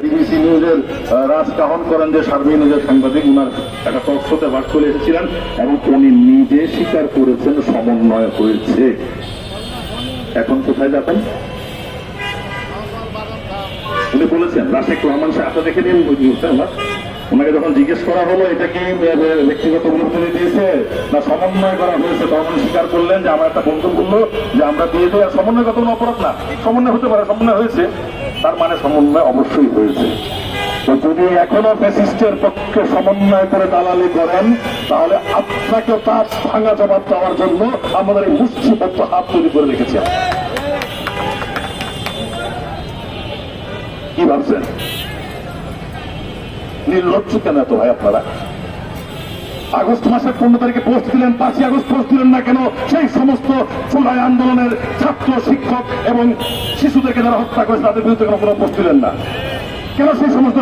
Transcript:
BBC নিউজের রাজকাহন করেন যে সার্বিক নিউজের সাংবাদিক উনার একটা টক শোতে বাদ চলে এসেছিলেন এবং উনি নিজে স্বীকার করেছেন সমন্বয় হয়েছে। এখন কোথায় যাবেন? উনি বলেছেন রাশেক রহমান সাহেব, আপনারা দেখে নিন বুঝছেন না, ওনাকে যখন জিজ্ঞেস করা হলো এটা কি ব্যক্তিগত অনুমতি দিয়েছে না সমন্বয় করা হয়েছে, তখন উনি স্বীকার করলেন যে আমার একটা বন্ধু বললো যে আমরা দিয়ে দেয়, সমন্বয়গত কোনো অপরাধ না, সমন্বয় হতে পারে, সমন্বয় হয়েছে, তার মানে সমন্বয় অবশ্যই হয়েছে। তো যদি এখনো ফ্যাসিস্টের পক্ষে সমন্বয় করে দালালি করেন তাহলে আপনাকে তার ভাঙা জবাব দেওয়ার জন্য আমাদের এই মুষ্টিবদ্ধ হাত তৈরি করে রেখেছি। কি ভাবছেন? নির্লজ্জ কেন এত ভাই আপনারা? আগস্ট মাসের 15 তারিখে পোস্ট দিলেন, 5ই আগস্ট পোস্ট দিলেন না কেন? সেই সমস্ত জুলাই আন্দোলনের ছাত্র, শিক্ষক এবং শিশুদেরকে যারা হত্যা করেছে তাদের বিরুদ্ধে কোনো পোস্ট দিলেন না কেন? সেই সমস্ত